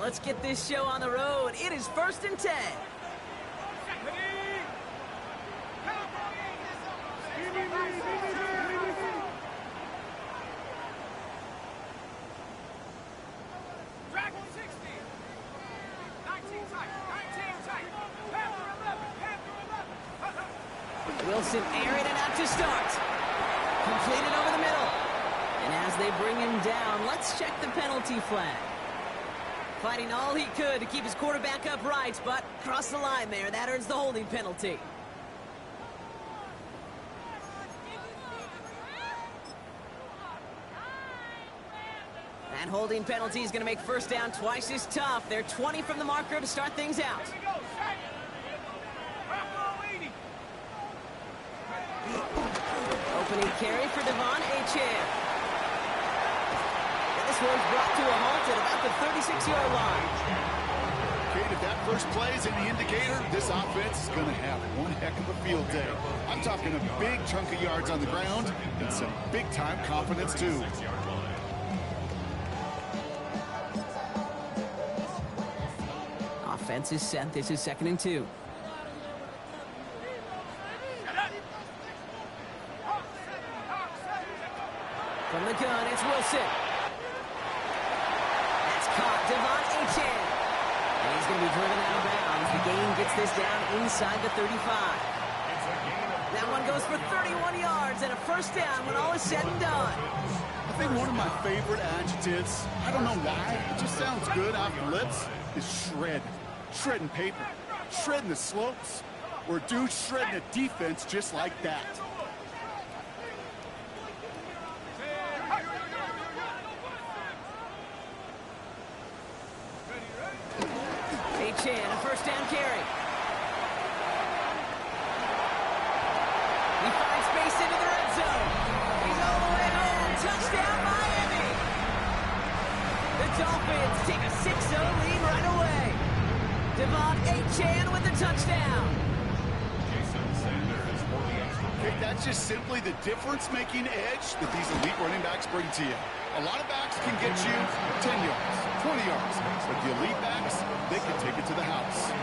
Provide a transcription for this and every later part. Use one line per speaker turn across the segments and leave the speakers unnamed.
let's get this show on the road. It is 1st and 10. Wilson airing it out to start. Completed over the middle. And as they bring him down, let's check the penalty flag. Fighting all he could to keep his quarterback upright, but crossed the line there. That earns the holding penalty. That holding penalty is going to make first down twice as tough. They're 20 from the marker to start things out. Opening carry for Devon Achane. And this one's brought to a halt at about the 36-yard line.
Kate, if that first play is any indicator, this offense is going to have one heck of a field day. I'm talking a big chunk of yards on the ground and some big-time confidence, too.
Offense is set. This is 2nd and 2. From the gun, it's Wilson. That's caught, Devon Achane. And he's going to be driven out of bounds. The game gets this down inside the 35. That one goes for 31 yards and a first down when all is said and done.
I think one of my favorite adjectives, I don't know why, it just sounds good off the lips, is shred. Shredding paper. Shredding the slopes. Or dude shredding a defense just like that.
Achane, a first down carry. He finds space into the red zone. He's all the way home. Touchdown, Miami. The Dolphins take a 6-0 lead right away. Devon Achane with the touchdown.
Okay, that's just simply the difference-making edge that these elite running backs bring to you. A lot of backs can get you 10 yards, 20 yards, but the elite backs, they can take it to the house.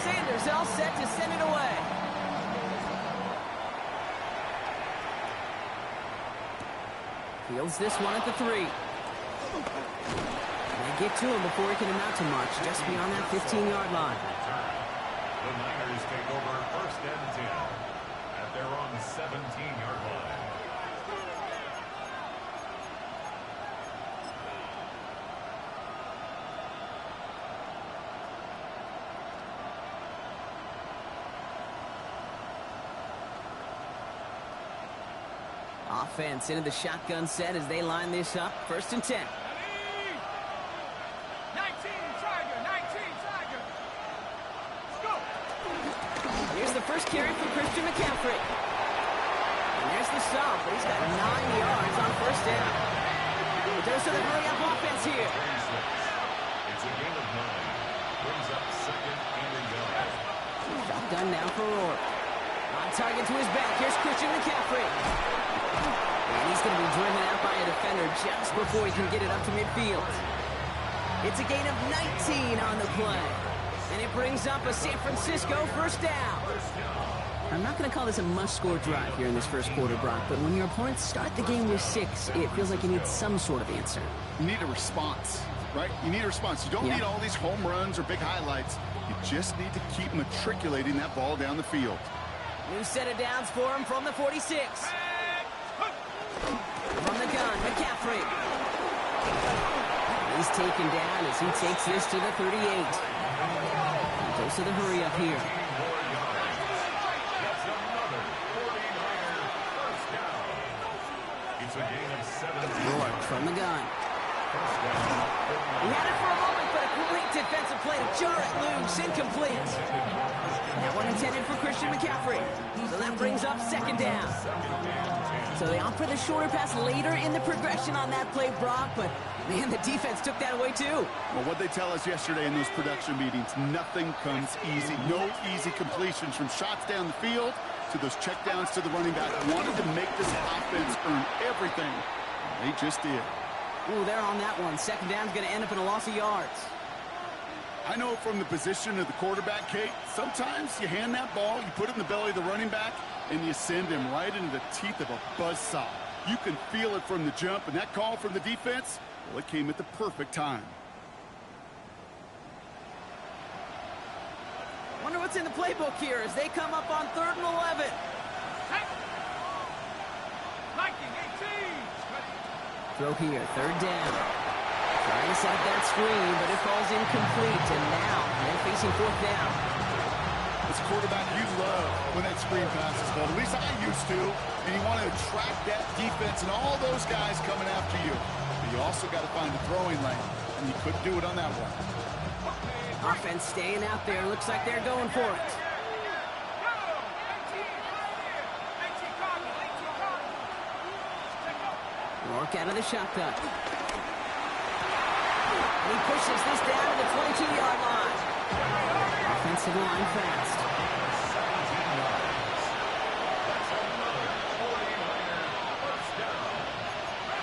Sanders all set to send it away. Fields this one at the 3. They get to him before he can amount to much, just beyond that 15-yard line.
The Niners take over 1st and 10 at their own 17-yard line.
Offense into the shotgun set as they line this up. 1st and 10.
19 Tiger. Let's go.
Here's the first carry for Christian McCaffrey. And there's the stop, but he's got 9 yards on first down. There's the hurry-up offense here.
It's a gain of 9. Brings up 2nd and goal.
Shotgun now for Rourke. On target to his back. Here's Christian McCaffrey. And he's going to be driven out by a defender just before he can get it up to midfield. It's a gain of 19 on the play. And it brings up a San Francisco first down. I'm not going to call this a must-score drive here in this first quarter, Brock, but when your opponents start the game with 6, it feels like you need some sort of answer.
You need a response, right? You need a response. You don't need all these home runs or big highlights. You just need to keep matriculating that ball down the field.
New set of downs for him from the 46. From the gun, McCaffrey. He's taken down as he takes this to the 38. He goes to the hurry up here.
It's a gain of 7.
Rourke from the gun. He had it for a moment, but a great defensive play to jar it loose. Incomplete. That one intended for Christian McCaffrey. So that brings up 2nd down. So they opt for the shorter pass later in the progression on that play, Brock, but man, the defense took that away too.
Well, what they tell us yesterday in those production meetings, nothing comes easy. No easy completions from shots down the field. to those checkdowns to the running back. Wanted to make this offense earn everything. They just did.
Ooh, they're on that one. Second down's going to end up in a loss of yards.
I know from the position of the quarterback, Kate, sometimes you hand that ball, you put it in the belly of the running back, and you send him right into the teeth of a buzzsaw. You can feel it from the jump, and that call from the defense, well, it came at the perfect time.
Wonder what's in the playbook here as they come up on 3rd and 11. Throw here, 3rd down. Trying to set up that screen, but it falls incomplete, and now they're facing 4th down.
As a quarterback, you love when that screen pass is called. At least I used to. And you want to attract that defense and all those guys coming after you. But you also got to find the throwing lane, and you couldn't do it on that one.
Offense staying out there. Looks like they're going for it. Rourke out of the shotgun. He pushes this down to the 22-yard line. Offensive line fast.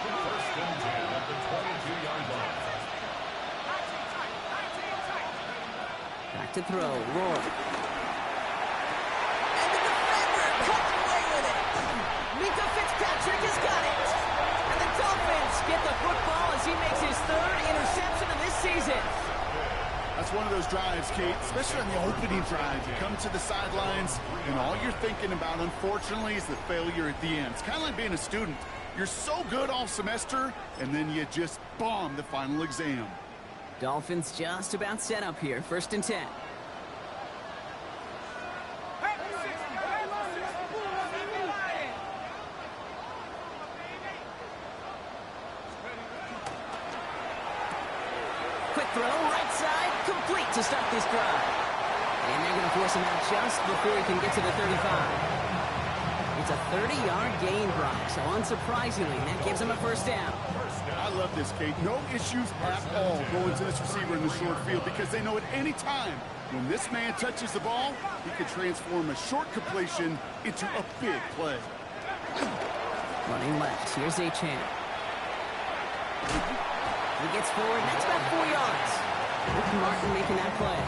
First and 10 at the 22-yard line.
Back to throw. Rourke. And the defender cuts away with it. Mika Fitzpatrick has got it. And the Dolphins get the football as he makes his 3rd interception of this season.
That's one of those drives, Kate, especially on the opening drive. You come to the sidelines, and all you're thinking about, unfortunately, is the failure at the end. It's kind of like being a student. You're so good all semester, and then you just bomb the final exam.
Dolphins just about set up here. 1st and 10. Quick throw, right side, complete to start this drive. And they're going to force him out just before he can get to the 35. It's a 30-yard gain, Brock, so unsurprisingly, that gives him a 1st down.
I love this, Kate. No issues at all going to this receiver in the short field because they know at any time when this man touches the ball, he can transform a short completion into a big play.
Running left, here's Achane. He gets forward, that's about 4 yards. Rick Martin making that play.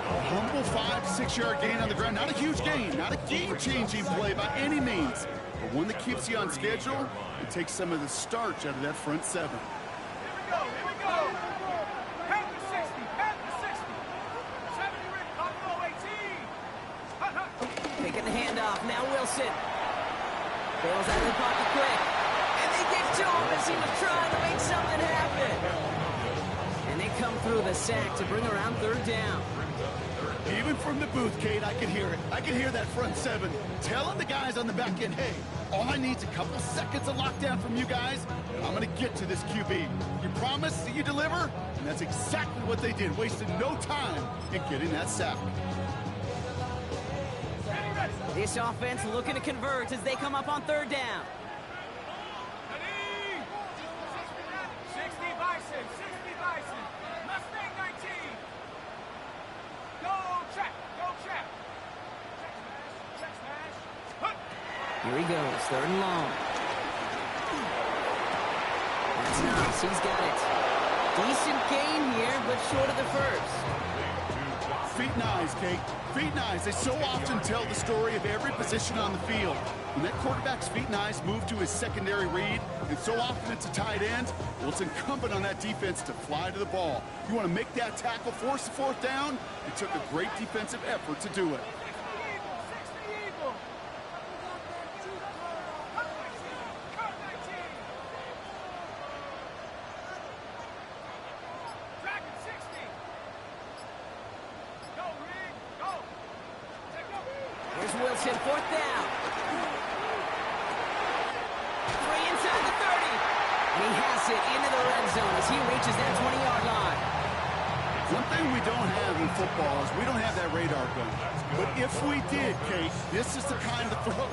A humble 5-6-yard gain on the ground. Not a huge gain, not a game-changing play by any means, but one that keeps you on schedule and takes some of the starch out of that front 7.
Here we go. Pass the 60. 70, Rick, Buffalo 18.
Taking the handoff, now Wilson. Bails out of the pocket quick. And they get to him as he was trying to make something happen. And they come through the sack to bring around 3rd down.
Even from the booth, Kate, I could hear it. I could hear that front 7 telling the guys on the back end, hey, all I need is a couple seconds of lockdown from you guys, and I'm going to get to this QB. You promise that you deliver? And that's exactly what they did, wasted no time in getting that sack.
This offense looking to convert as they come up on 3rd down.
60 Bison. Mustang 19. Go check. Check smash.
Here he goes, 3rd and long. That's nice, he's got it. Decent gain here, but short of the 1st.
Feet and eyes, Kate. Feet and eyes. They so often tell the story of every position on the field. When that quarterback's feet and eyes move to his secondary read, and so often it's a tight end, well, it's incumbent on that defense to fly to the ball. You want to make that tackle, force the 4th down? It took a great defensive effort to do it.
60 Eagle. Cut 19. Dragon 60. Go, Rick. Go.
Here's Wilson, 4th down. 3 inside the 30. And he has it into the red zone as he reaches that 20-yard line.
One thing we don't have in football is we don't have that radar gun. But if we did, Kate, this is the kind of throw,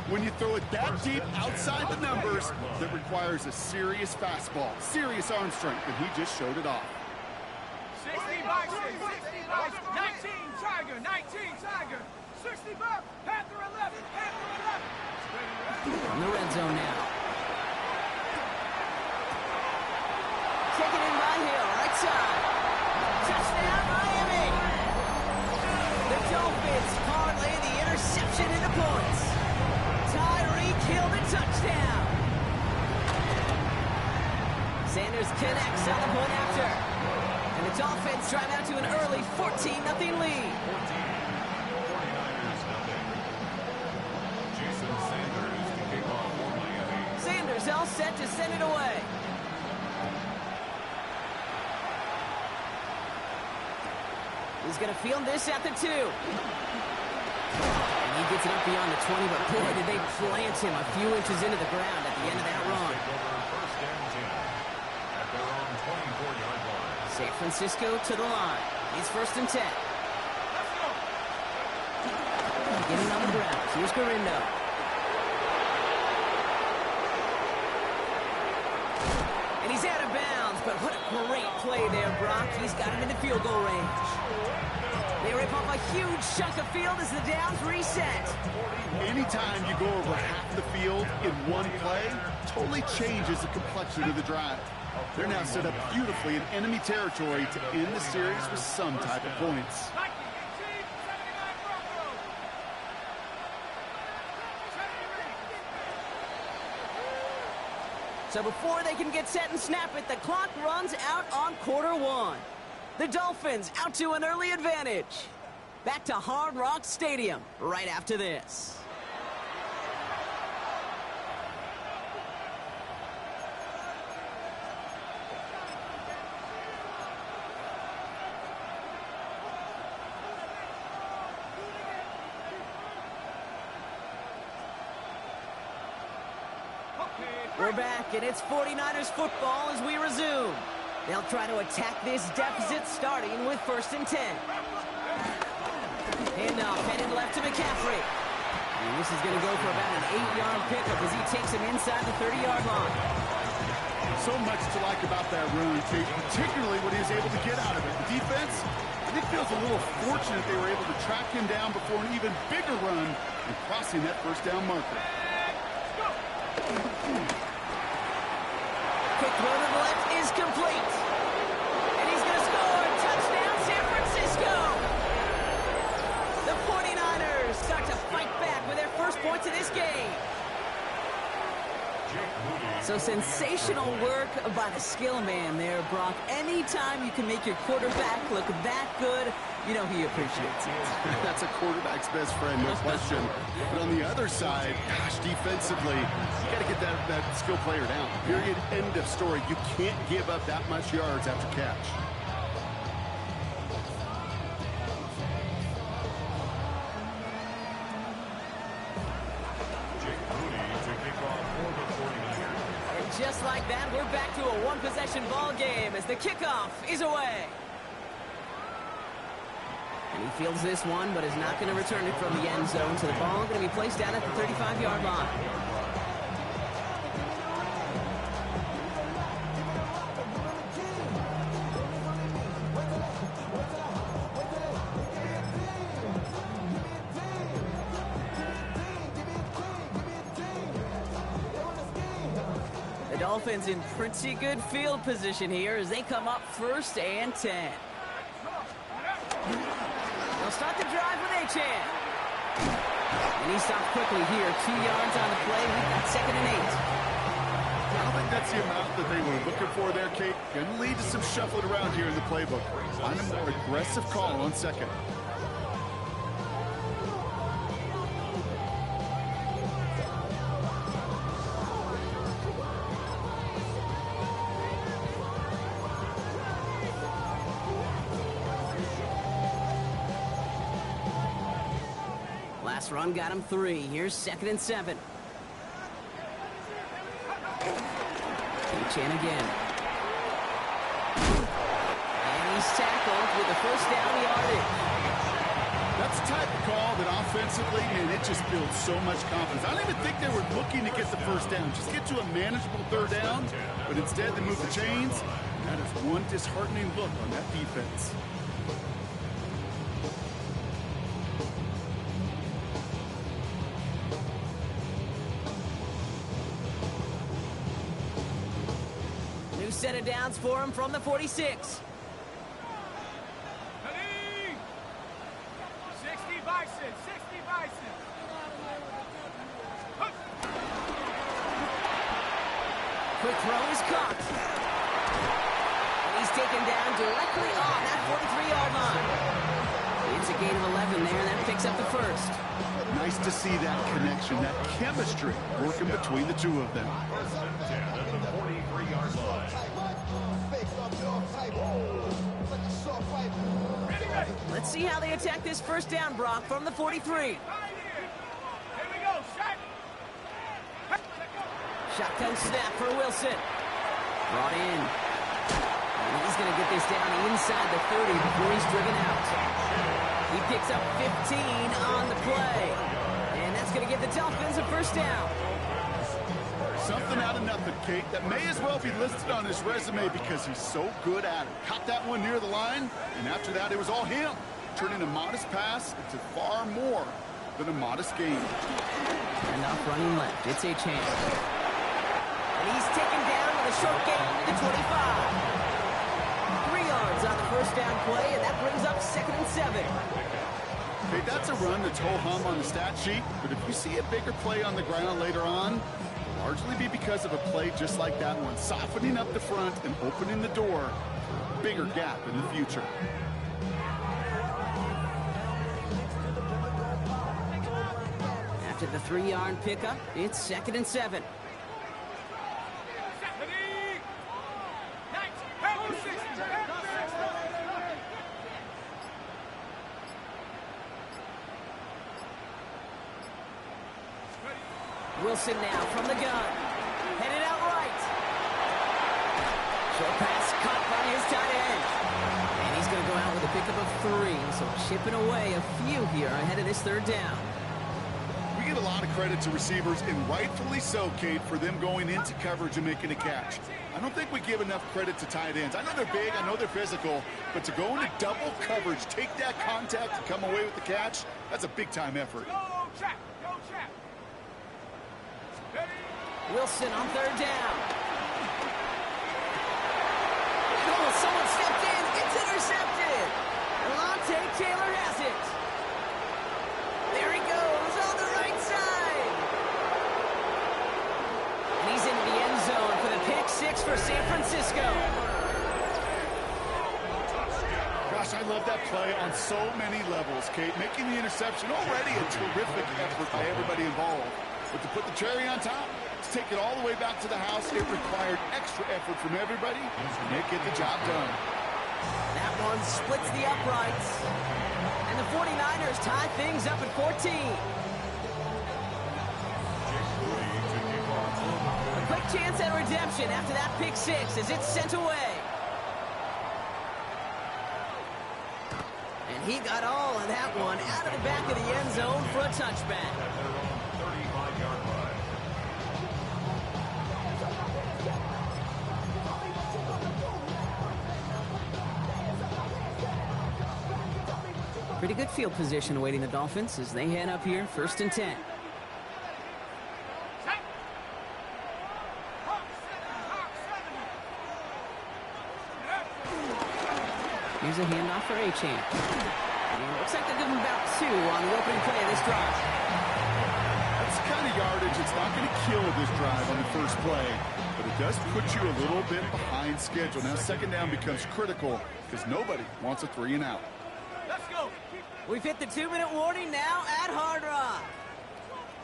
when you throw it that deep outside the numbers, that requires a serious fastball, serious arm strength, and he just showed it off.
60 Bison. 19 Tiger. 65. Panther 11. Panther 11.
On the red zone now. Taken in by Hill, right side. Touchdown, Miami. The Dolphins parlay the interception into points. Tyreek Hill the touchdown. Sanders connects on the point after. And the Dolphins drive out to an early 14-0 lead.
49ers nothing. Jason Sanders to kick off for Miami.
Sanders all set to send it away. He's going to field this at the 2. And he gets it up beyond the 20, but boy, did they plant him a few inches into the ground at the end of that run.
Take over first and 10 at their own 24-yard line.
San Francisco to the line. He's first and 10. Getting on the ground. Here's Garindo. And he's out of bounds, but what a great play there, Brock. He's got him in the field goal range. They rip off a huge chunk of field as the downs reset.
Anytime you go over half the field in one play, totally changes the complexion of the drive. They're now set up beautifully in enemy territory to end the series with some type of points.
So before they can get set and snap it, the clock runs out on quarter 1. The Dolphins out to an early advantage. Back to Hard Rock Stadium right after this. We're back, and it's 49ers football as we resume. They'll try to attack this deficit starting with first and 10. Handoff headed left to McCaffrey. And this is going to go for about an 8-yard pickup as he takes him inside the 30-yard line.
So much to like about that run, Kate, particularly what he was able to get out of it. The defense, I think, feels a little fortunate they were able to track him down before an even bigger run and crossing that first down marker.
Quick throw to the left is complete. And he's going to score. Touchdown, San Francisco. The 49ers start to fight back with their first points of this game. So sensational work by the skill man there, Brock. Anytime you can make your quarterback look that good, you know he appreciates it.
That's a quarterback's best friend, no question. But on the other side, gosh, defensively, you got to get that skill player down. Period. End of story. You can't give up that much yards after catch.
Just like that, we're back to a one-possession ball game as the kickoff is away. And he fields this one, but is not going to return it from the end zone, so the ball going to be placed down at the 35-yard line. The Dolphins in pretty good field position here as they come up first and 10. They'll start the drive with Achane. And he stops quickly here. 2 yards on the play. We've got second and 8.
I don't think that's the amount that they were looking for there, Kate. Going to lead to some shuffling around here in the playbook. Find a more aggressive call on second.
Last run got him 3. Here's second and 7. Achane again. And he's tackled with the first down yardage.
That's the type of call that offensively, man, it just builds so much confidence. I don't even think they were looking to get the first down. Just get to a manageable third down. But instead, they move the chains. And that is one disheartening look on that defense.
set of downs for him from the 46.
Ready? 60 Bison, 60 Bison.
Quick throw is caught. And he's taken down directly on that 43-yard line. It's a gain of 11 there, and that picks up the first.
Nice to see that connection, that chemistry working between the two of them.
First and 10 at the 43-yard line.
Ready, ready.
Let's see how they attack this first down, Brock, from the 43.
Here we go, shot.
Shotgun snap for Wilson. Brought in. And he's going to get this down inside the 30 before he's driven out. He picks up 15 on the play. And that's going to give the Dolphins a first down.
Something out of nothing, Kate, that may as well be listed on his resume because he's so good at it. Caught that one near the line, and after that, it was all him. Turning a modest pass into far more than a modest gain.
And off running left. It's a chance. And he's taken down with a short gain to the 25. 3 yards on the first down play, and that brings up 2nd and 7.
Okay, that's a run that's ho-hum on the stat sheet, but if you see a bigger play on the ground later on, it'll largely be because of a play just like that one, softening up the front and opening the door for a bigger gap in the future.
After the 3-yard pickup, it's 2nd and 7.
Ready? 90, head to 60, head to 60.
Wilson now from the gun. Headed out right. Short pass caught by his tight end. And he's going to go out with a pickup of 3. So chipping away a few here ahead of this third down.
We give a lot of credit to receivers, and rightfully so, Kate, for them going into coverage and making a catch. I don't think we give enough credit to tight ends. I know they're big, I know they're physical, but to go into double coverage, take that contact, and come away with the catch, that's a big-time effort.
Go, Jack, go, Jack. Ready?
Wilson on third down. Oh, someone stepped in. It's intercepted. Alontae Taylor has it. There he goes on the right side. And he's into the end zone for the pick 6 for San Francisco.
Gosh, I love that play on so many levels, Kate. Making the interception already a terrific effort by everybody involved. But to put the cherry on top, to take it all the way back to the house, it required extra effort from everybody to make it the job done.
That one splits the uprights. And the 49ers tie things up at 14. A quick chance at redemption after that pick 6 as it's sent away. And he got all of that one out of the back of the end zone for a touchback.
At their own 35-yard line.
Pretty good field position awaiting the Dolphins as they head up here, 1st and 10.
Set. Hawk 7, Hawk 7.
Here's a handoff for Achane. And it looks like they'll give him about 2 on the opening play of this drive.
That's the kind of yardage it's not going to kill this drive on the first play, but it does put you a little bit behind schedule. Now second down becomes critical because nobody wants a 3 and out.
Let's go.
We've hit the 2-minute warning now at Hard Rock.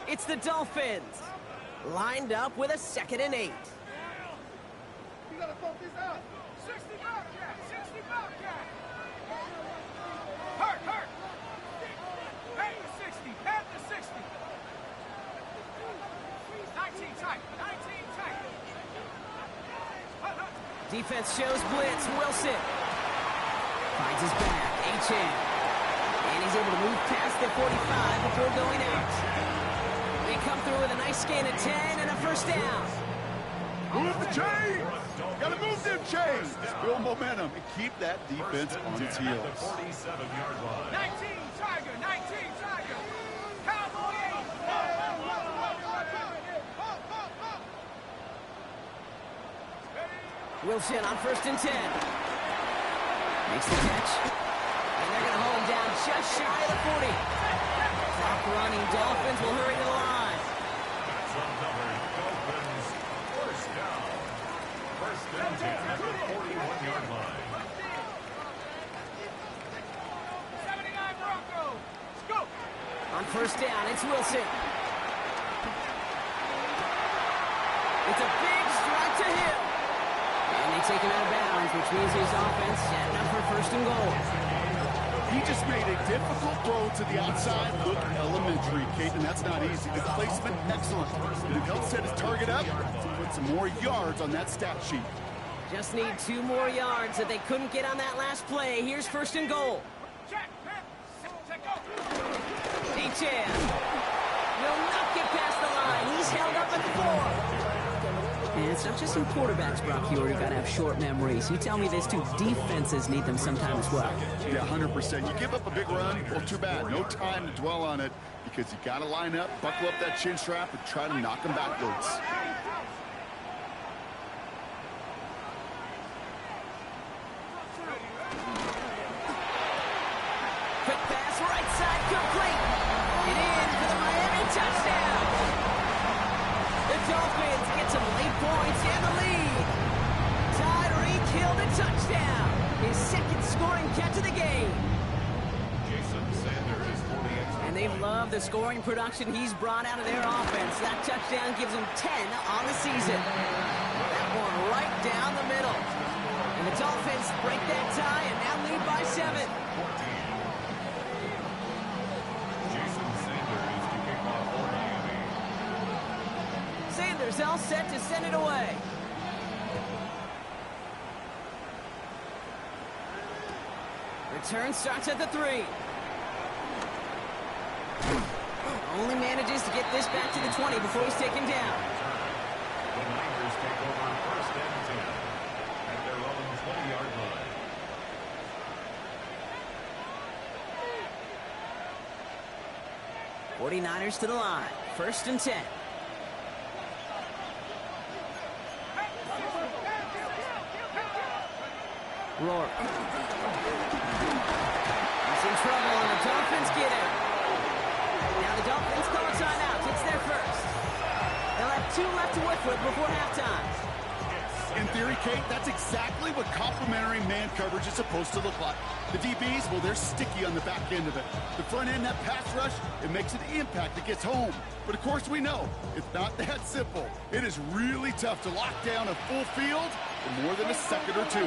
It's the Dolphins, lined up with a 2nd and 8.
You gotta throw this out. 60 Bobcat, 60 Bobcat. Hurt. Head to 60, head to 60. 19 tight, 19 tight.
Defense shows blitz. Wilson finds his back. Achane. And he's able to move past the 45 before going out. They come through with a nice gain of 10 and a first down.
Move the chains! Gotta move them chains! Build momentum and keep that defense on its heels.
At the 47-yard line.
19 Tiger, 19 Tiger. Cowboy 8. Ready?
Wilson on 1st and 10. Makes the catch. And they're going to hold him down just shy of the 40. Clock running. Dolphins will hurry to the line.
That's another Dolphins first down. 1st and 10 at the 41-yard line.
79 Broncos. Let's go.
On 1st down, it's Wilson. It's a big strike to Hill. And they take him out of bounds, which means his offense setting up for 1st and goal.
He just made a difficult throw to the outside. Look elementary, Kate, and that's not easy. The placement, excellent. And if he'll set his target up, put some more yards on that stat sheet.
Just need 2 more yards that they couldn't get on that last play. Here's 1st and goal.
Check. Check go.
D-Chan will not get past the line. He's held up at the 4. And it's not just in quarterbacks, Brock Huard, you got to have short memories. You tell me this too, defenses need them sometime as well.
Yeah, 100%. You give up a big run, well, too bad. No time to dwell on it because you got to line up, buckle up that chin strap, and try to knock them backwards.
Quick pass, right side, complete. It in for the Miami touchdown. The Dolphins get some late points and the lead. Tyreek Hill the touchdown. His 2nd scoring catch of the game.
Jason Sanders for the end zone.
And they love the scoring production he's brought out of their offense. That touchdown gives them 10 on the season. That one right down the middle. And the Dolphins break that tie and now lead by 7.
Jason Sanders to kick off for Miami.
Sanders all set to send it away. Return starts at the 3. Only manages to get this back to the 20 before he's taken down.
The Niners take over 1st and 10 at their own 20-yard line.
'49ers to the line. 1st and 10. Rourke. He's in trouble, and the Dolphins get him. Now the Dolphins call a timeout. It's their first. They'll have 2 left to work with before halftime.
In theory, Kate, that's exactly what complementary man coverage is supposed to look like. The DBs, well, they're sticky on the back end of it. The front end, that pass rush, it makes an impact that gets home. But of course we know, it's not that simple. It is really tough to lock down a full field for more than a second or 2.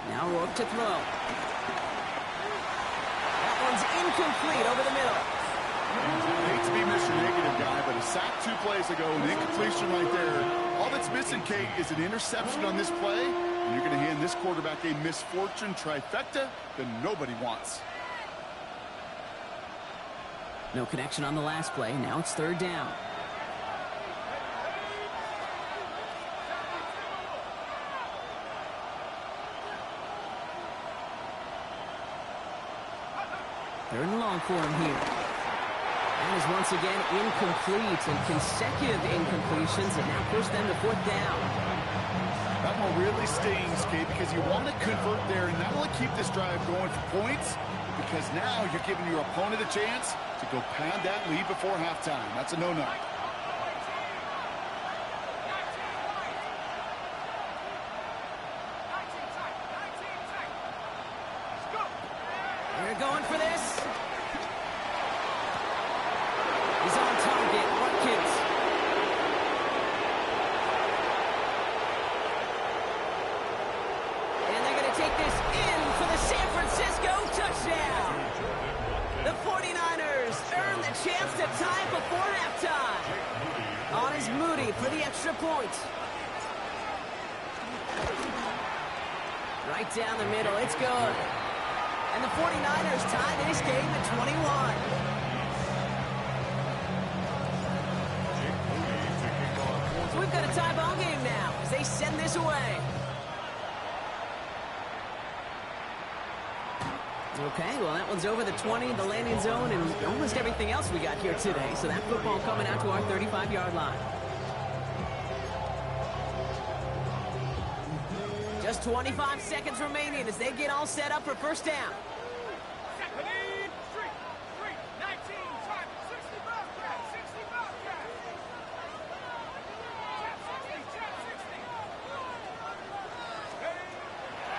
Now Rourke to throw. That one's incomplete over the middle.
I hate to be Mr. Negative guy, but a sack 2 plays ago, an incompletion right there. All that's missing, Kate, is an interception on this play, and you're going to hand this quarterback a misfortune trifecta that nobody wants.
No connection on the last play. Now it's 3rd down. Third and long for him here. That is once again incomplete, and consecutive incompletions that now push them to 4th down.
That one really stings, Kate, because you want to convert there and not only keep this drive going for points, because now you're giving your opponent a chance to go pound that lead before halftime. That's a no-no.
They're going for this. He's on target. Watkins. And they're going to take this in for the San Francisco touchdown. The 49ers earn the chance to tie before halftime. On is Moody for the extra point. Right down the middle. It's good. And the 49ers tie this game at 21. So we've got a tie ball game now as they send this away. Okay, well, that one's over the 20, the landing zone, and almost everything else we got here today. So that football coming out to our 35-yard line. Just 25 seconds remaining as they get all set up for first down.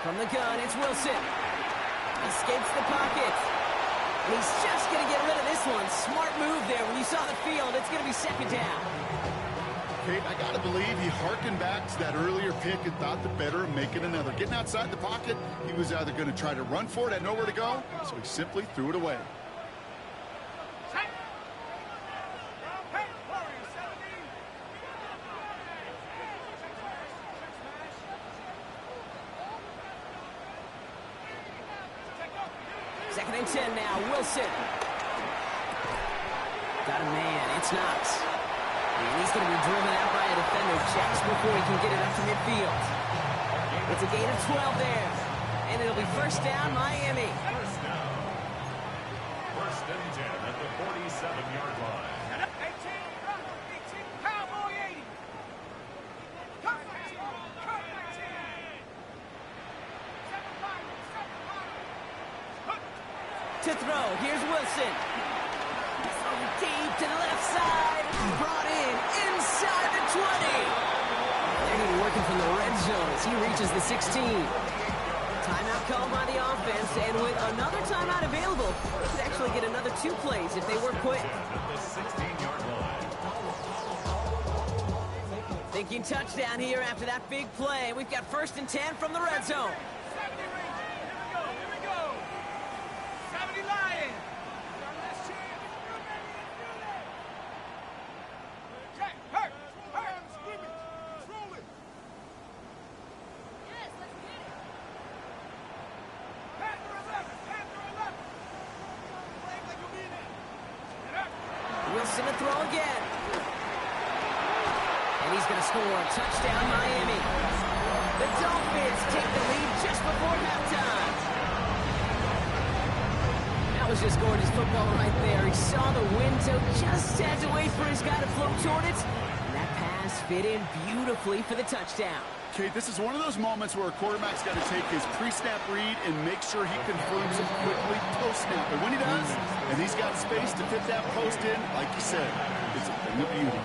From the gun, it's Wilson. Escapes the pocket. And he's just going to get rid of this one. Smart move there. When you saw the field, it's going to be second down.
Kate, I got to believe he harkened back to that earlier pick and thought the better of making another. Getting outside the pocket, he was either going to try to run for it, had nowhere to go, so he simply threw it away.
Second and 10 now, Wilson. Got a man, it's Knox. And he's going to be driven out by a defender just before he can get it up to midfield. It's a gain of 12 there. And it'll be first down, Miami.
First down. First and 10 at the 47-yard line.
18, Cowboy 80. Cut 19, cut 19. 7-5.
To throw, here's Wilson. Throwing deep to the left side. Brought in inside the 20. They're going to be working from the red zone as he reaches the 16. Timeout called by the offense, and with another timeout available, they could actually get another 2 plays if they work quick.
At the 16-yard line.
Thinking touchdown here after that big play. We've got first and 10 from the red zone.
70 ring. Here we go. 70 Lions. Our last chance. Jack, hurt. Roll it.
Yes, let's get it.
Panther 11. Play like you mean it. Get up.
Wilson to throw again. And he's going to score a touchdown, Miami. The Dolphins take the lead just before halftime. That was just gorgeous football right there. He saw the window, just had to wait for his guy to float toward it. And that pass fit in beautifully for the touchdown.
Kate, this is one of those moments where a quarterback's got to take his pre-snap read and make sure he confirms it quickly post-snap. And when he does, and he's got space to fit that post in, like you said, it's a thing of beauty.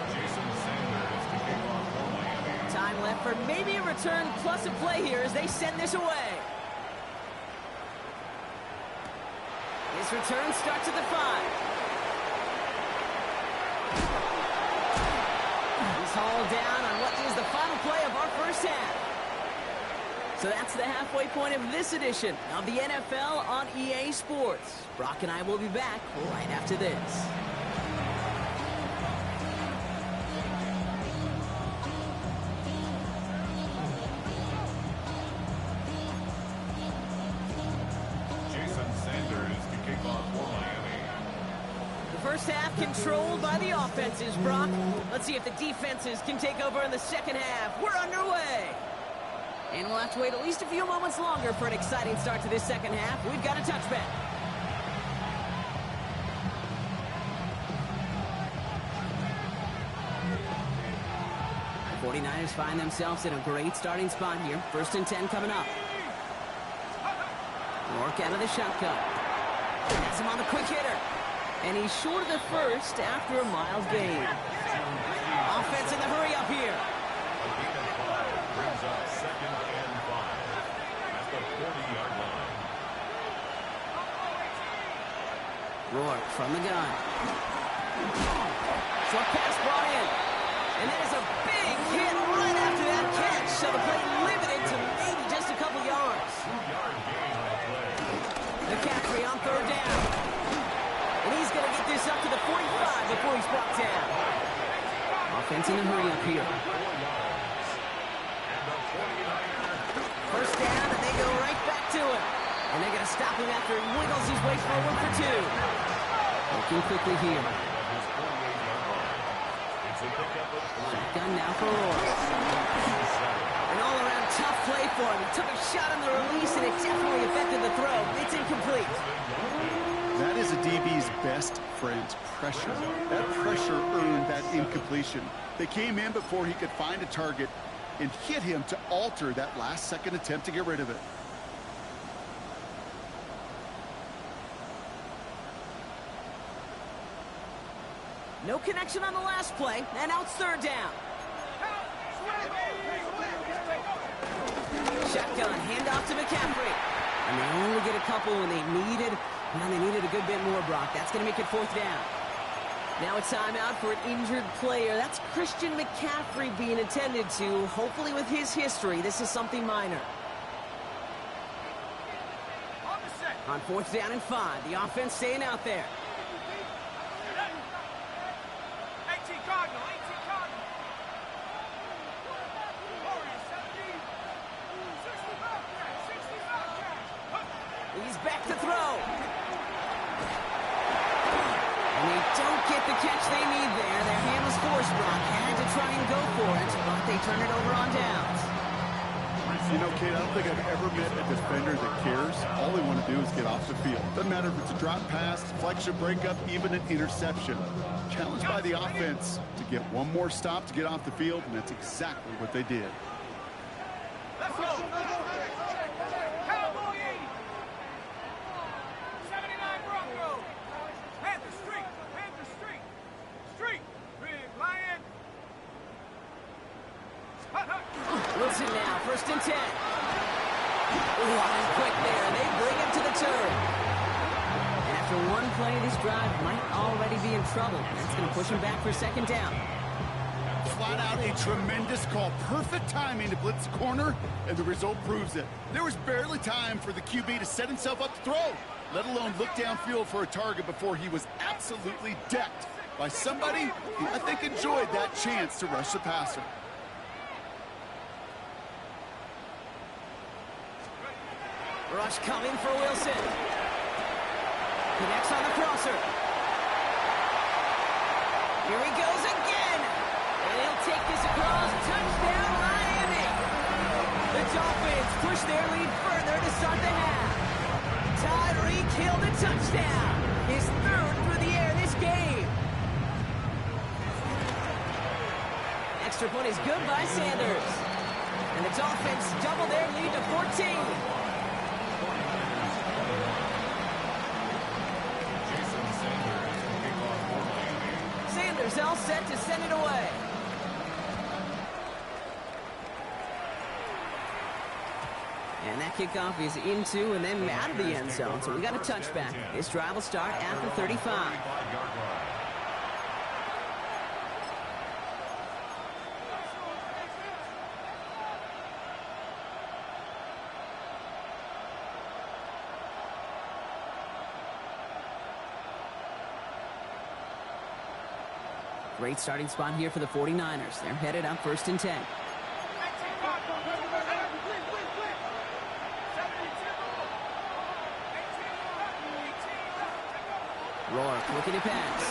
Jason Sanders to kick off for Miami.
Time left for maybe a return plus a play here as they send this away. This return starts at the 5. He's hauled down on what is the final play of our first half. So that's the halfway point of this edition of the NFL on EA Sports. Brock and I will be back right after this.
Jason Sanders to kick off for Miami.
The first half controlled by the offenses, Brock. Let's see if the defenses can take over in the second half. We're underway. And we'll have to wait at least a few moments longer for an exciting start to this second half. We've got a touchback. The 49ers find themselves in a great starting spot here. First and 10 coming up. Rourke out of the shotgun. That's him on the quick hitter. And he's short of the first after a mild gain. Offense in the hurry up here.
A gain of 5 brings up second and 5 at the 40-yard line.
Rourke from the gun. Short pass brought in. And that is a big hit right after that catch. So the play limited to maybe just a couple yards.
2-yard gain on the play.
McCaffrey on third down. And he's going to get this up to the 45 before he's brought down. Offense in the hurry up here. First down, and they go right back to it. And they're going to stop him after he wiggles his way forward for 2. Looking quickly here.
It's a pickup of 3.
Shotgun now for Rourke. An all-around tough play for him. He took a shot on the release, and it definitely affected the throw. It's incomplete.
That is a DB's best friend, pressure. That pressure earned that incompletion. They came in before he could find a target and hit him to alter that last-second attempt to get rid of it.
No connection on the last play, and now it's third down. Shotgun, handoff to McCaffrey. And they only get a couple when they needed a good bit more, Brock. That's going to make it fourth down. Now a timeout for an injured player. That's Christian McCaffrey being attended to. Hopefully with his history, this is something minor. On fourth down and 5, the offense staying out there.
18 Cardinal, 18 Cardinal. Warriors, 17. 65 catch.
He's back to throw. And they don't get the catch they need there. Their hand was forced, Brock. Had to try and go for it, but they turn it over on downs.
You know, Kate, I don't think I've ever met a defender that cares. All they want to do is get off the field. Doesn't matter if it's a drop pass, deflection, breakup, even an interception. Challenged by the offense to get one more stop to get off the field, and that's exactly what they did.
Let's go. Cowboy 80. 79 Broncos. Panther Street. Panther Street. Street. Big Lion.
Wilson now, first and 10. Line quick there, and they bring him to the turn. And after one play, this drive might already be in trouble. That's going to push him back for second down.
Flat out a tremendous call. Perfect timing to blitz the corner, and the result proves it. There was barely time for the QB to set himself up to throw, let alone look downfield for a target before he was absolutely decked by somebody who I think enjoyed that chance to rush the passer.
Rush coming for Wilson. Connects on the crosser. Here he goes again. And he'll take this across. Touchdown, Miami. The Dolphins push their lead further to start the half. Tyreek Hill the touchdown. His third through the air this game. Extra point is good by Sanders. And the Dolphins double their lead to 14. Sanders all set to send it away. And that kickoff is into and then out of the end zone. So we got a touchback. This drive will start after 35. Great starting spot here for the 49ers. They're headed up first and 10. Rourke looking to pass.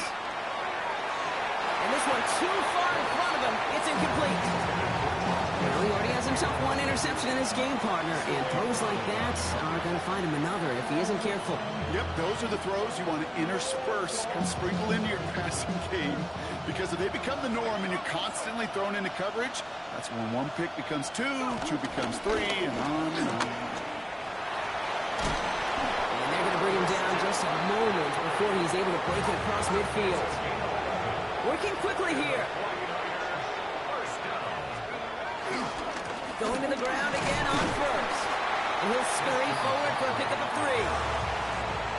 And this one too far in front of him. It's incomplete. Well, he already has himself one interception in this game, partner. And throws like that are going to find him another if he isn't careful.
Yep, those are the throws you want to intersperse and sprinkle into your passing game. Because if they become the norm and you're constantly thrown into coverage, that's when one pick becomes two becomes three, and on and on.
And they're going to bring him down just a moment before he's able to break it across midfield. Working quickly here. Going to the ground again on first. And he'll scurry forward for a pickup of 3.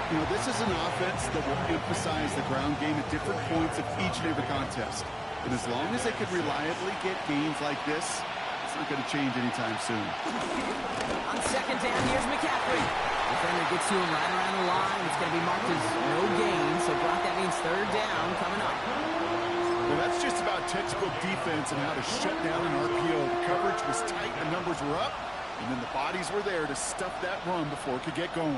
You know, this is an offense that will emphasize the ground game at different points of each and every contest. And as long as they can reliably get gains like this, it's not going to change anytime soon.
On second down, here's McCaffrey. Defender gets to him right around the line. It's going to be marked as no gain. So, Brock, that means third down coming up.
Well, that's just about textbook defense and how to shut down an RPO. The coverage was tight, the numbers were up, and then the bodies were there to stuff that run before it could get going.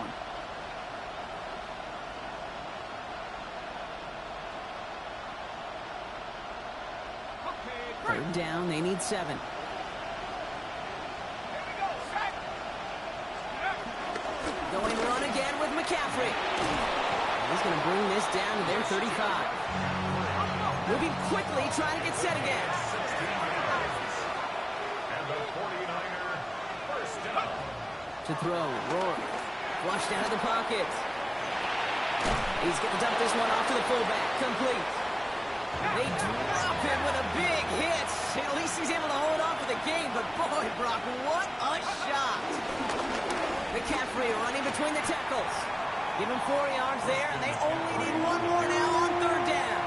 Third down, they need 7. Going run again with McCaffrey. He's going to bring this down to their 35. Moving quickly, trying to get set again.
And the 49er first down.
To throw, Rourke. Flushed out of the pocket. He's going to dump this one off to the fullback. Complete. They drop him with a big hit. At least he's able to hold on for the game, but boy, Brock, what a shot. McCaffrey running between the tackles. Give him 4 yards there, and they only need one more now on third down.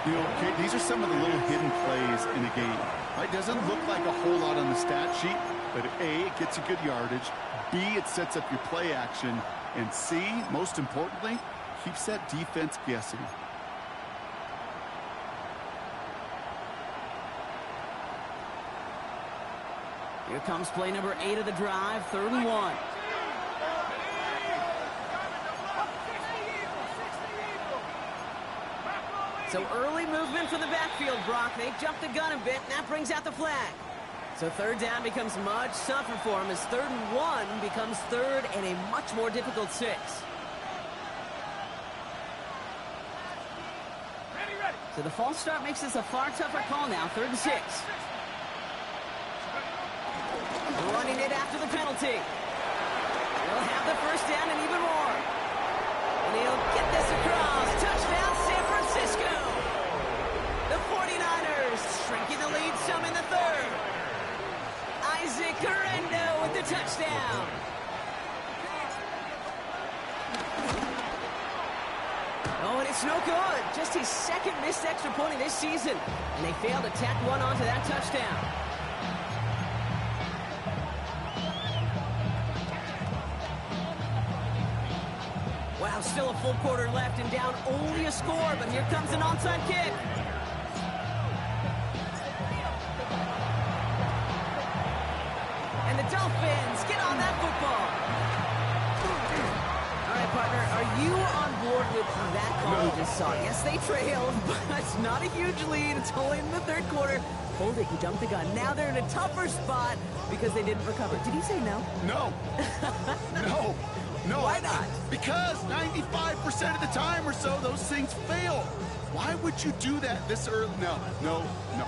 You know, Kate, these are some of the little hidden plays in a game. It doesn't look like a whole lot on the stat sheet, but A, it gets you good yardage. B, it sets up your play action. And C, most importantly, keeps that defense guessing.
Here comes play number 8 of the drive, 3rd and 1. So early movement from the backfield, Brock. They jumped the gun a bit, and that brings out the flag. So third down becomes much tougher for him as 3rd and 1 becomes 3rd and a much more difficult 6. So the false start makes this a far tougher call now, 3rd and 6. Running it after the penalty. They'll have the first down and even more. And he'll get this across. Touchdown, San Francisco. The 49ers shrinking the lead some in the 3rd. Isaac Correndo with the touchdown. Oh, and it's no good. Just his 2nd missed extra point of this season. And they failed to tack one onto that touchdown. Wow, still a full quarter left and down only a score, but here comes an onside kick. And the Dolphins get on that football. All right, partner, are you on board with that call we just saw? Yes, they trailed, but it's not a huge lead. It's only in the 3rd quarter. Hold it, you jumped the gun. Now they're in a tougher spot because they didn't recover. Did he say no?
No. No. No.
Why not?
Because 95% of the time or so, those things fail. Why would you do that this early? No, no, no.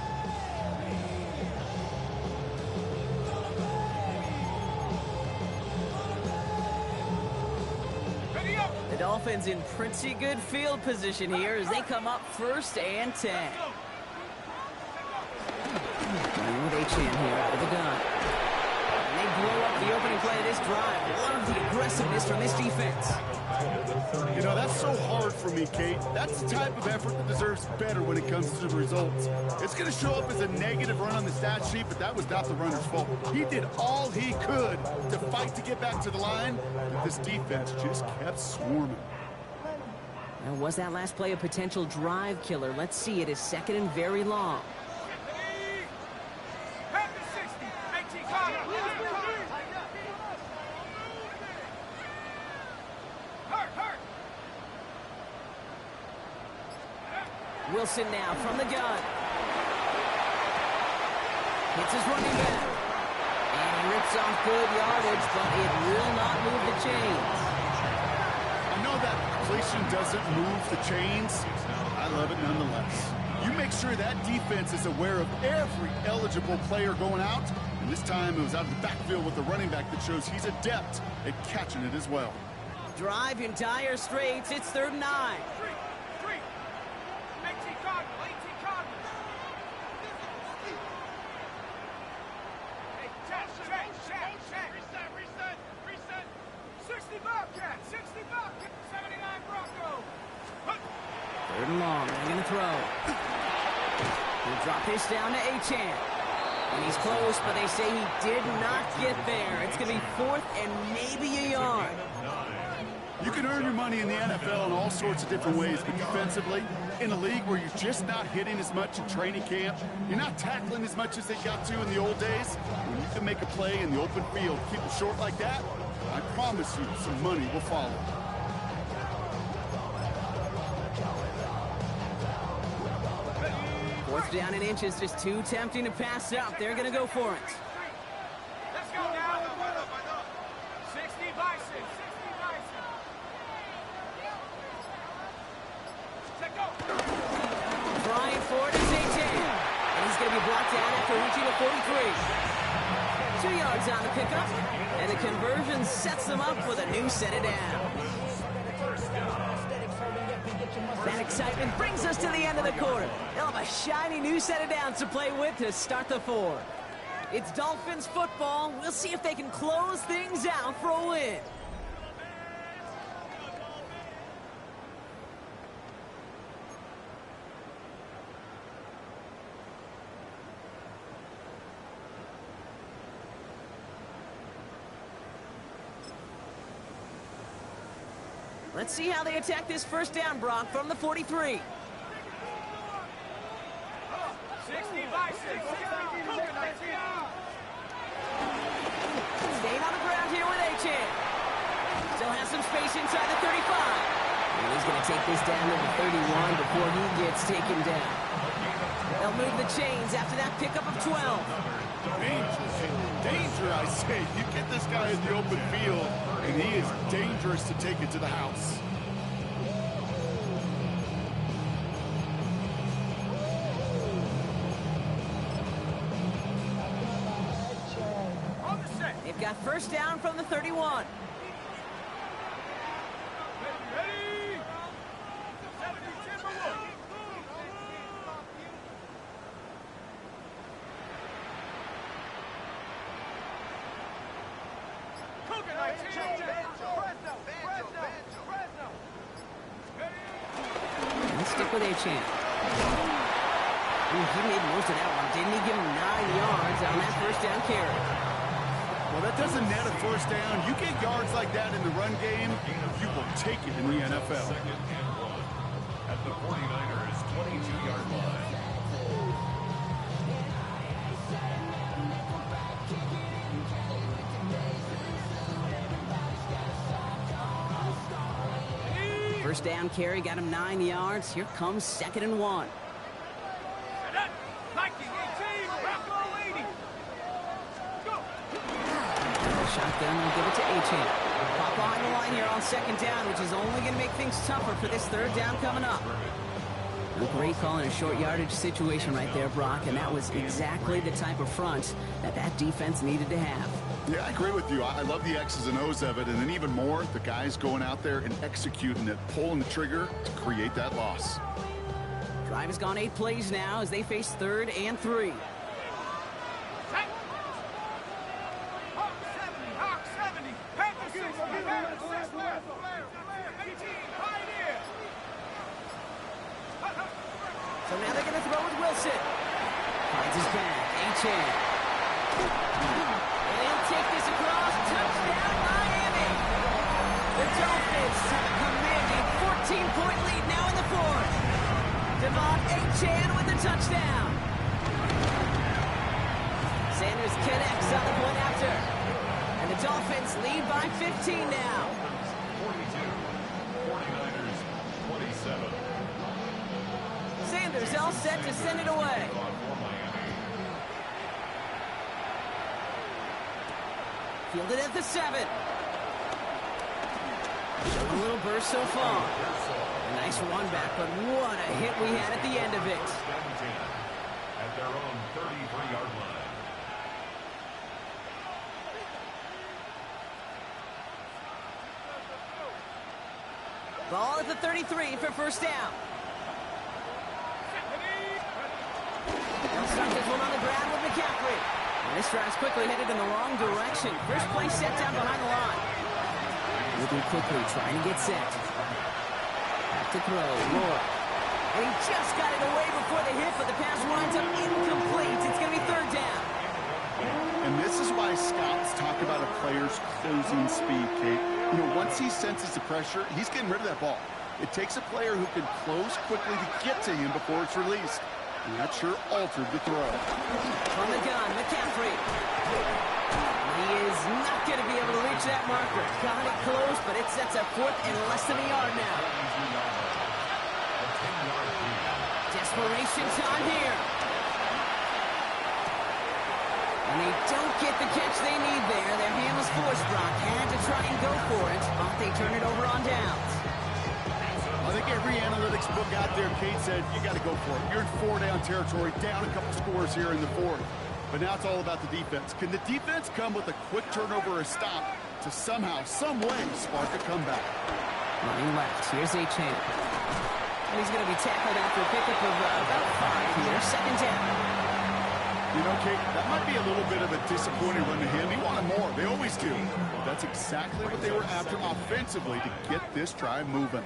The Dolphins in pretty good field position here as they come up 1st and 10. Playing with Achane here out of the gun. And they blow up the opening play of this drive. Love the aggressiveness from this defense.
You know, that's so hard for me, Kate. That's the type of effort that deserves better when it comes to the results. It's going to show up as a negative run on the stat sheet, but that was not the runner's fault. He did all he could to fight to get back to the line, but this defense just kept swarming.
Now, was that last play a potential drive killer? Let's see. It is 2nd and very long. Wilson now from the gun. Hits his running back. And he rips off good yardage, but it will not move the chains.
I know that completion doesn't move the chains. I love it nonetheless. You make sure that defense is aware of every eligible player going out. And this time it was out of the backfield with the running back that shows he's adept at catching it as well.
Drive in dire straits. It's 3rd and 9. Third and long, they're going to throw. He'll drop this down to Achane. And he's close, but they say he did not get there. It's going to be 4th and maybe a yard.
You can earn your money in the NFL in all sorts of different ways, but defensively, in a league where you're just not hitting as much in training camp, you're not tackling as much as they got to in the old days, when you can make a play in the open field, keep it short like that, I promise you some money will follow.
Fourth down in inches, just too tempting to pass up. They're going to go for it.
Let's go now. 60 Bison.
Trying for it is A.J. And he's going to be brought down after reaching the 43. 2 yards on the pickup. And the conversion sets them up with a new set of downs. That excitement brings us to the end of the quarter. They'll have a shiny new set of downs to play with to start the fourth. It's Dolphins football. We'll see if they can close things out for a win. Let's see how they attack this first down, Brock, from the 43.
60 by 6.
Staying on the ground here with A-Chan. Still has some space inside the 35. And he's going to take this down to the 31 before he gets taken down. They'll move the chains after that pickup of 12.
Danger, I say. You get this guy in the open field, and he is dangerous to take it to the house.
They've got first down from the 31.
Ready? 70 Timberwolves. Cougar 19. Fresno.
Let's stick with A-Chan. He made most of that one, didn't he? Give him 9 yards on that first down carry.
Well, that doesn't net a first down. You get yards like that in the run game, you will take it in the NFL.
Second and 1 at the 49ers' 22-yard line.
First down carry got him 9 yards. Here comes second and 1. Shotgun will give it to A-Chan. Pop behind the line here on second down, which is only going to make things tougher for this third down coming up. A great call in a short yardage situation right there, Brock, and that was exactly the type of front that defense needed to have.
Yeah, I agree with you. I love the X's and O's of it, and then even more, the guys going out there and executing it, pulling the trigger to create that loss.
Drive has gone 8 plays now as they face third and 3. So now they're going to throw with Wilson. Finds his back. A-Chan. And he'll take this across. Touchdown, Miami. The Dolphins have a commanding 14-point lead now in the fourth. Devon A-Chan with the touchdown. Sanders connects on the point after. And the Dolphins lead by 15 now.
42. 49ers 27.
Sanders all set to send it away. Fielded at the 7. Showing a little burst so far. A nice run back, but what a hit we had at the end of it.
17 at their own 33-yard line.
Ball at the 33 for first down. They'll start this one on the ground with McCaffrey. And this drive's quickly headed in the wrong direction. First play set down behind the line. Moving quickly, trying to get set. Back to throw, Moore. And he just got it away before the hit, but the pass winds up incomplete. It's going to be third down.
And this is why scouts talk about a player's closing speed, Kate. You know, once he senses the pressure, he's getting rid of that ball. It takes a player who can close quickly to get to him before it's released. And that sure altered the throw.
From the gun, McCaffrey. He is not going to be able to reach that marker. Got it close, but it sets up fourth and less than a yard now. Desperation time here. And they don't get the catch they need there. Their hand was forced, Brock. Had to try and go for it, but they turn it over on downs.
I think every analytic textbook out there, Kate said, you got to go for it. You're in 4-down territory, down a couple scores here in the fourth. But now it's all about the defense. Can the defense come with a quick turnover or a stop to somehow, some way, spark a comeback?
Running left. Here's A-Chain. And he's going to be tackled after a pickup of about 5 here. Second down.
You know, Kate, that might be a little bit of a disappointing run to him. He wanted more. They always do. That's exactly what they were after offensively to get this drive moving.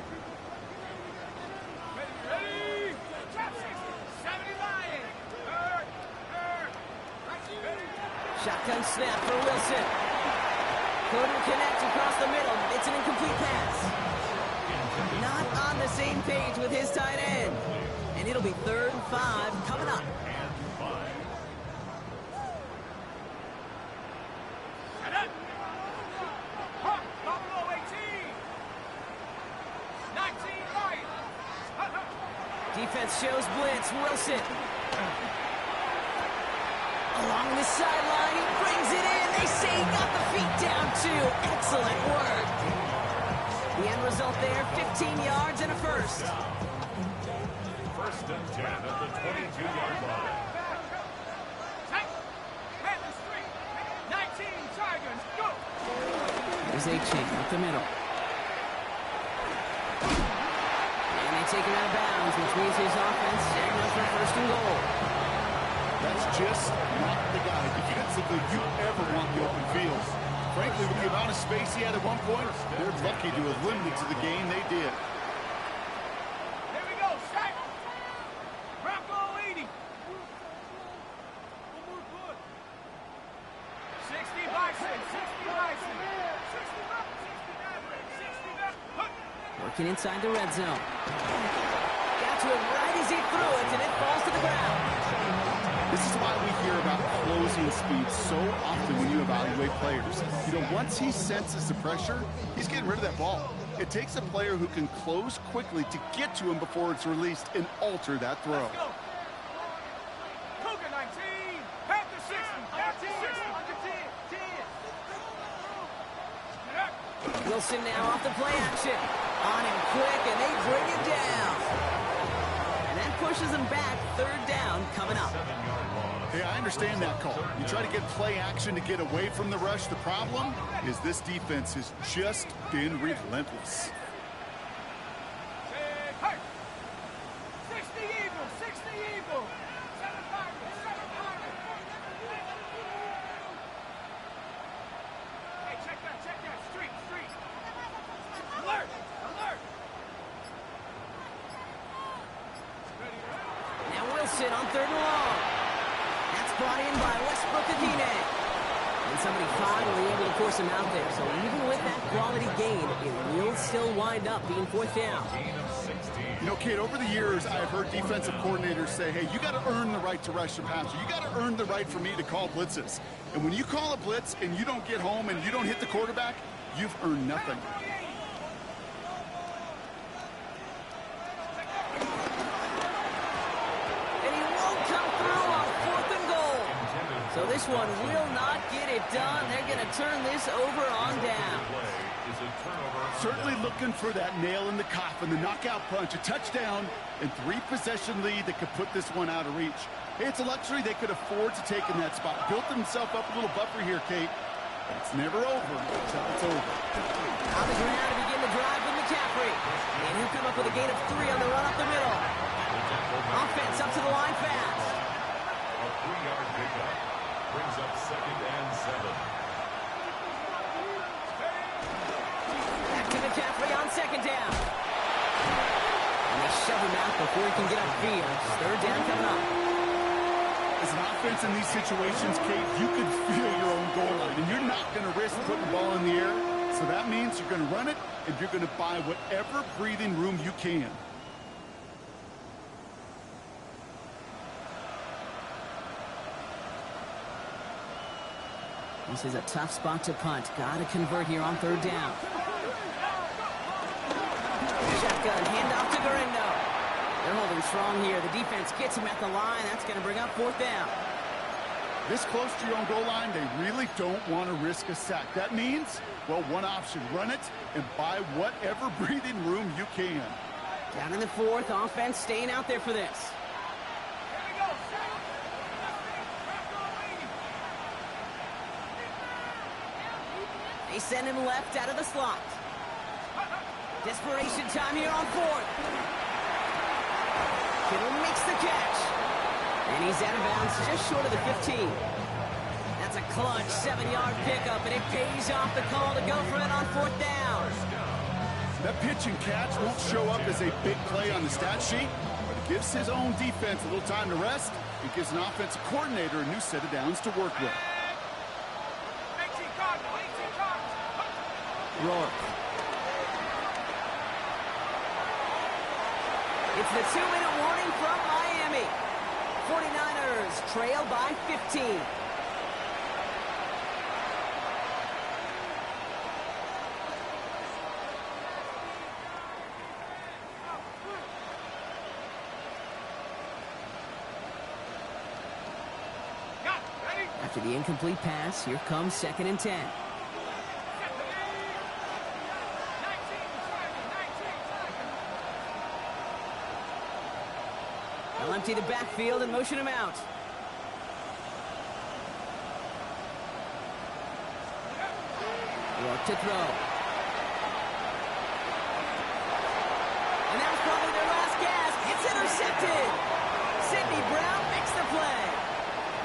Shotgun snap for Wilson. Couldn't connect across the middle. It's an incomplete pass. Not on the same page with his tight end. And it'll be 3rd and 5 coming up. Defense shows blitz. Wilson. Along the sideline, he brings it in. They say he got the feet down, too. Excellent work. The end result there, 15 yards and a first.
First and 10 at the 22-yard line.
Here's A-Chain up the middle. And they take him out of bounds, which means his offense setting up for 1st and goal.
That's just not the guy defensively you ever want in the open field. Frankly, with the amount of space he had at one point, they're lucky to have limited to the game they did.
Here we go, sack. Bronco 80. 60 Bison, 60 Bison. 60 Bison.
Working inside the red zone. Got to it right as he threw it, and it falls to the ground.
This is why we hear about closing speed so often when you evaluate players. You know, once he senses the pressure, he's getting rid of that ball. It takes a player who can close quickly to get to him before it's released and alter that throw.
Let's go. Cougar 19. Panther 60. Panther 60. Under 10.
Wilson now off the play action. On him quick, and they bring it down. And that pushes him back. 3rd down coming up.
Hey, I understand that call. You try to get play action to get away from the rush. The problem is this defense has just been relentless.
Hey. 60 Eagles. 60 Eagles. 7 Pirates. 7 Pirates. Hey, check that. Check that. Street. Alert.
Now Wilson on 3rd and long. That's brought in by Westbrook Akine. And somebody finally able to force him out there. So even with that quality gain, it will still wind up being 4th down.
You know, Kate, over the years, I've heard defensive coordinators say, hey, you got to earn the right to rush the passer. You got to earn the right for me to call blitzes. And when you call a blitz and you don't get home and you don't hit the quarterback, you've earned nothing.
So this one will not get it done. They're going to turn this over on down.
Certainly looking for that nail in the coffin, the knockout punch, a touchdown, and 3-possession lead that could put this one out of reach. Hey, it's a luxury they could afford to take in that spot. Built himself up a little buffer here, Kate. But it's never over until it's over.
On the ground to begin the drive with McCaffrey. And he'll come up with a gain of 3 on the run up the middle. Offense up to the line fast.
A 3-yard pickup brings up 2nd and 7.
Back to McCaffrey on 2nd down. And they shove him out before he can get upfield. 3rd down coming up.
As an offense in these situations, Kate, you can feel your own goal line, and you're not going to risk putting the ball in the air. So that means you're going to run it, and you're going to buy whatever breathing room you can.
This is a tough spot to punt. Got to convert here on 3rd down. Shotgun, handoff to Garindo. They're holding strong here. The defense gets him at the line. That's going to bring up 4th down.
This close to your own goal line, they really don't want to risk a sack. That means, well, one option, run it and buy whatever breathing room you can.
Down in the fourth, offense staying out there for this. They send him left out of the slot. Desperation time here on fourth. Kittle makes the catch. And he's out of bounds just short of the 15. That's a clutch 7-yard pickup, and it pays off the call to go for it on fourth down.
That pitch and catch won't show up as a big play on the stat sheet, but it gives his own defense a little time to rest. It gives an offensive coordinator a new set of downs to work with.
Rourke. It's the 2-minute warning from Miami. 49ers trail by 15. After the incomplete pass, here comes 2nd and 10. They'll empty the backfield and motion him out. Rourke to throw. And that was probably their last gasp. It's intercepted. Sidney Brown makes the play.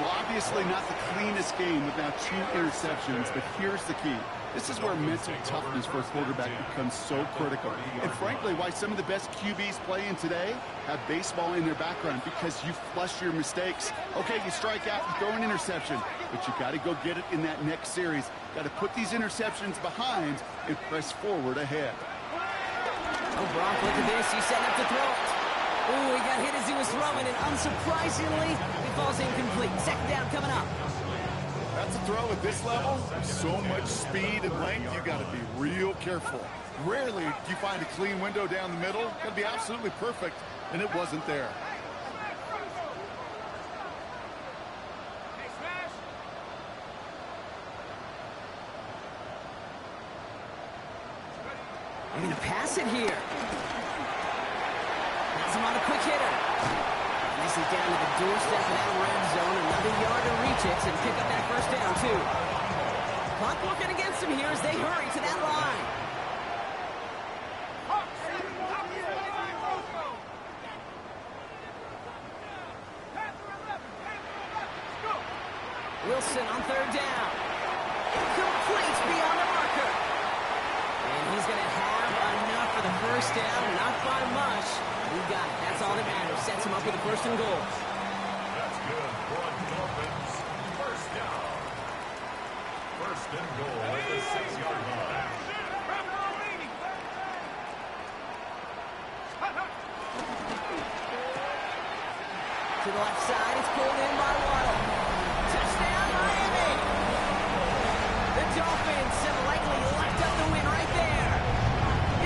Well, obviously not the cleanest game with now 2 interceptions, but here's the key. This is where mental toughness for a quarterback becomes so critical. And frankly, why some of the best QBs playing today have baseball in their background, because you flush your mistakes. Okay, you strike out, you throw an interception, but you got to go get it in that next series. Got to put these interceptions behind and press forward ahead.
Oh, Brock, look at this. He's setting up to throw it. Ooh, he got hit as he was throwing, and unsurprisingly, he falls incomplete. 2nd down coming up.
That's a throw at this level. So much speed and length, you got to be real careful. Rarely do you find a clean window down the middle. Got to be absolutely perfect, and it wasn't there.
They're going to pass it here. Has him on a quick hitter. Nicely down to the doorstep of that red zone. Another yard to reach it and pick up that 1st down, too. Clock working against him here as they hurry to that line. Wilson on 3rd down. Complete beyond the marker. And he's going to have enough for the 1st down. Not by much. He got it. That's all that matters. Sets him up with a 1st and goal.
That's good for the Dolphins. 1st down. 1st and goal at the 6-yard line.
To the left side, it's pulled in by Waddle. Touchdown, Miami! The Dolphins have likely left up the win right there.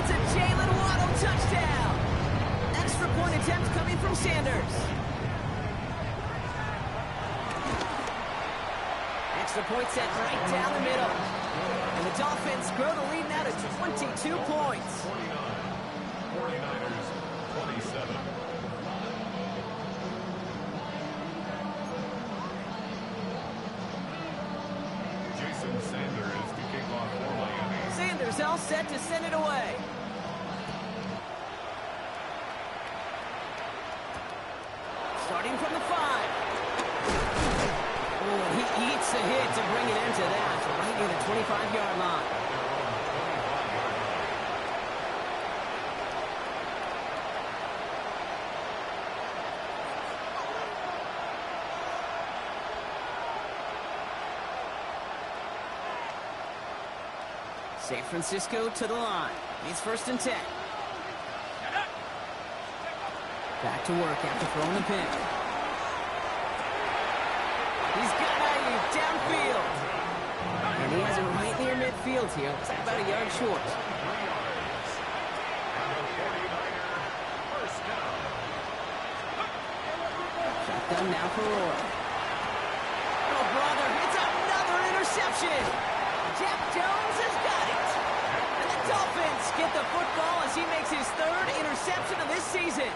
It's a Jalen Waddle touchdown. Extra point attempt coming from Sanders. Extra point set right down the middle. And the Dolphins grow the lead now to 22 points.
49ers 27. Jason Sanders to kick off for Miami.
Sanders all set to send it away. Starting from the 5. Oh, he eats the hit to bring it into that, right near the 25-yard line. San Francisco to the line. It's 1st and 10. Back to work after throwing the pick. He's got Ayuk downfield. And he has it right near midfield here. It's about a yard short. Shotgun now for Rourke. Oh, brother, it's another interception. Jack Jones has got it. And the Dolphins get the football as he makes his 3rd interception interception of this season.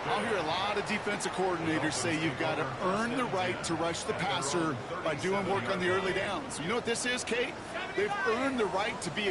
I'll hear a lot of defensive coordinators say you've got to earn the right to rush the passer by doing work on the early downs. You know what this is, Kate? They've earned the right to be